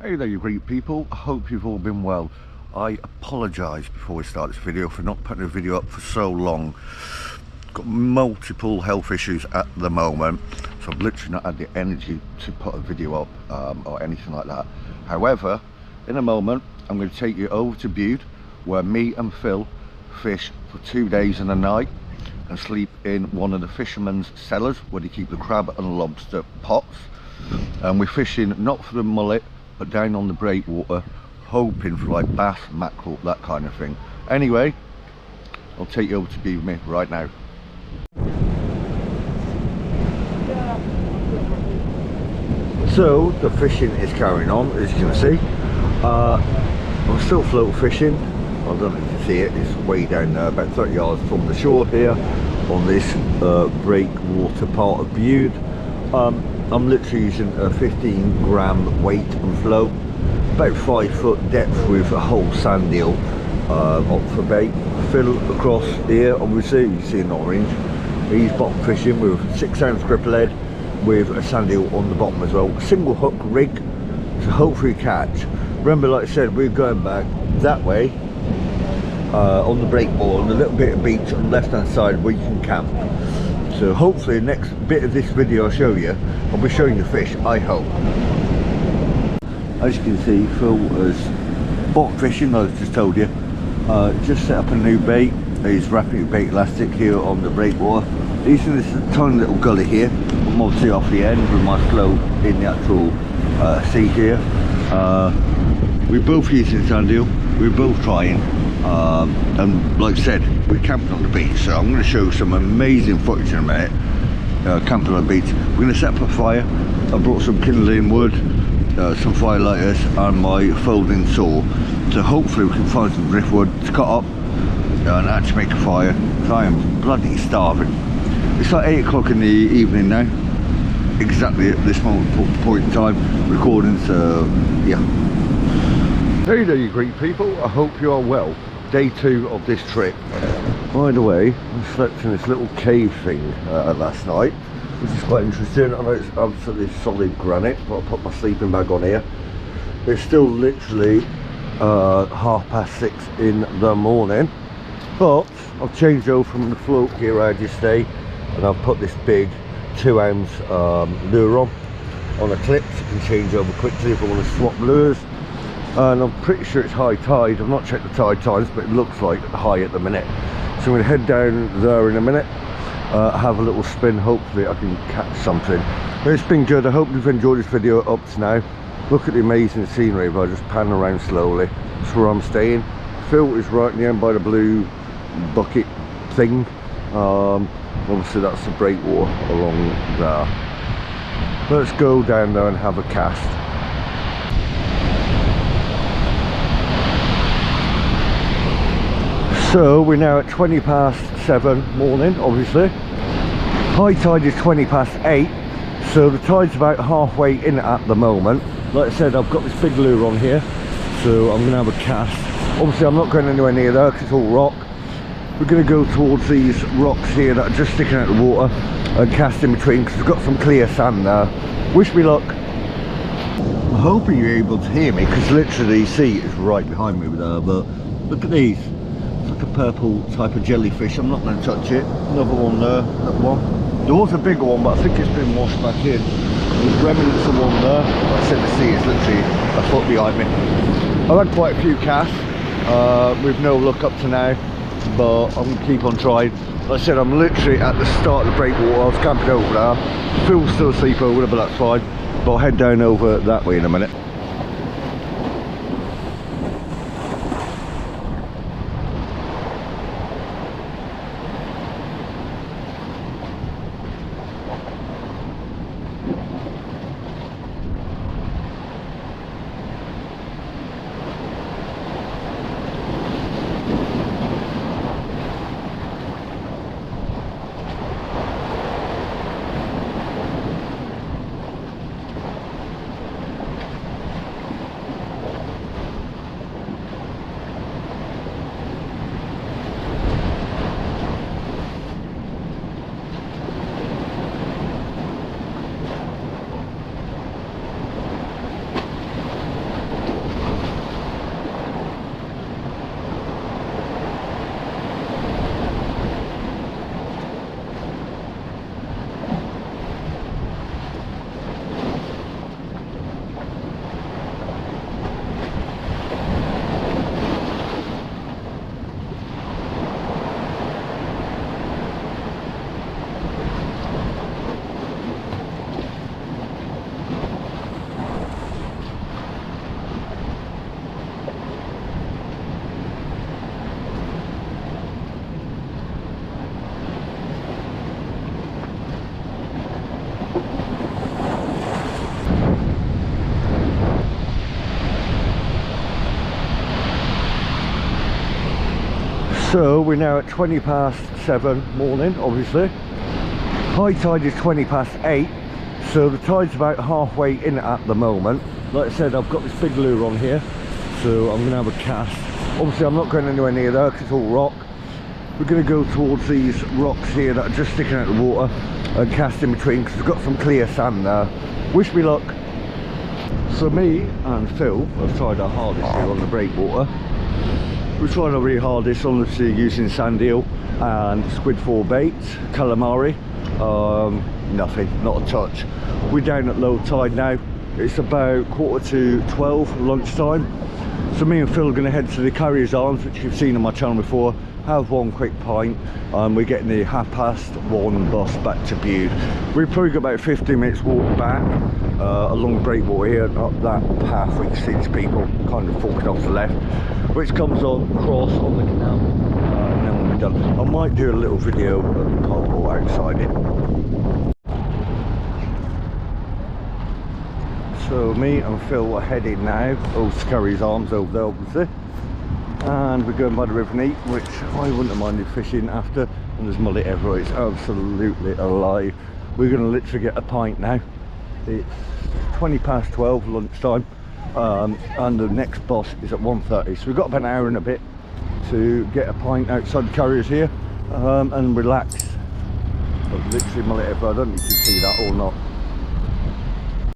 Hey there you great people, I hope you've all been well. I apologise before we start this video for not putting a video up for so long. Got multiple health issues at the moment, so I've literally not had the energy to put a video up or anything like that. However, in a moment I'm going to take you over to Bude, where me and Phil fish for 2 days and a night and sleep in one of the Fisherman's cellars where they keep the crab and lobster pots. And we're fishing not for the mullet but down on the breakwater, hoping for like bass, mackerel, that kind of thing. Anyway, I'll take you over to be with me right now. So the fishing is carrying on, as you can see. I'm still float fishing. I don't know if you can see it, it's way down there, about 30 yards from the shore here on this breakwater part of Bude. I'm literally using a 15 gram weight and float, about 5 foot depth with a whole sand eel up for bait. Phil across here, obviously you see in orange, he's bottom fishing with 6 ounce gripper lead with a sand eel on the bottom as well. Single hook rig to hopefully catch. Remember, like I said, we're going back that way on the breakwater, on a little bit of beach on the left hand side where you can camp. So hopefully the next bit of this video I'll show you, I'll be showing you fish, I hope. As you can see, Phil is bottom fishing, I just told you. Just set up a new bait. He's wrapping a bait elastic here on the breakwater. Using this tiny little gully here, I'm obviously off the end with my float in the actual sea here. We're both using sand eel, we're both trying. And like I said, we're camping on the beach, so I'm going to show some amazing footage in a minute. Camping on the beach, we're going to set up a fire. I brought some kindling wood, some firelighters and my folding saw, so hopefully we can find some driftwood to cut up and actually make a fire, because I am bloody starving. It's like 8 o'clock in the evening now, exactly at this point in time recording, so yeah. Hey there you great people, I hope you are well. Day 2 of this trip. By the way, I slept in this little cave thing last night, which is quite interesting. I know it's absolutely solid granite, but I'll put my sleeping bag on here. It's still literally 6:30 in the morning, but I've changed over from the float gear I had yesterday, and I've put this big 2 ounce lure on a clip, so you can change over quickly if I want to swap lures. And I'm pretty sure it's high tide. I've not checked the tide times, but it looks like high at the minute. So I'm going to head down there in a minute, have a little spin, hopefully I can catch something. But it's been good, I hope you've enjoyed this video up to now. Look at the amazing scenery if I just pan around slowly. That's where I'm staying. Phil is right in the end by the blue bucket thing. Obviously that's the breakwater along there. Let's go down there and have a cast. So we're now at 7:20 morning, obviously. High tide is 8:20, so the tide's about halfway in at the moment. Like I said, I've got this big lure on here, so I'm going to have a cast. Obviously I'm not going anywhere near there because it's all rock. We're going to go towards these rocks here that are just sticking out of the water and cast in between, because we've got some clear sand there. Wish me luck. I'm hoping you're able to hear me, because literally the sea is right behind me there, but look at these. Like a purple type of jellyfish. I'm not going to touch it. Another one there, that one. There was a bigger one, but I think it's been washed back in. There's remnants of one there. Like I said, the sea is literally a foot behind me. I've had quite a few casts with no luck up to now, but I'm going to keep on trying. Like I said, I'm literally at the start of the breakwater. I was camping over there. Phil's still asleep over there, but that's fine. But I'll head down over that way in a minute. So we're now at 7:20 morning, obviously. High tide is 8:20, so the tide's about halfway in at the moment. Like I said, I've got this big lure on here, so I'm gonna have a cast. Obviously I'm not going anywhere near there because it's all rock. We're gonna go towards these rocks here that are just sticking out of the water and cast in between because we've got some clear sand there. Wish me luck. So me and Phil have tried our hardest here on the Breakwater. We've tried our really hardest, honestly, using sand eel and squid 4 baits, calamari. Nothing, not a touch. We're down at low tide now. It's about 11:45 lunchtime. So me and Phil are going to head to the Carrier's Arms, which you've seen on my channel before, have one quick pint, and we're getting the 1:30 bus back to Bude. We've probably got about 15 minutes walk back along the Breakwater here, and up that path we can see these people kind of forking off the left, which comes on across on the canal, and then when we're done, I might do a little video of the carport outside it. So me and Phil are heading now, to Carrier's Arms over there obviously, and we're going by the River Neat, which I wouldn't have minded fishing after, and there's mullet everywhere. It's absolutely alive. We're going to literally get a pint now. It's 12:20 lunchtime, and the next bus is at 1:30, so we've got about an hour and a bit to get a pint outside the Carriers here, and relax. But literally mullet everywhere. I don't know if you can see that or not.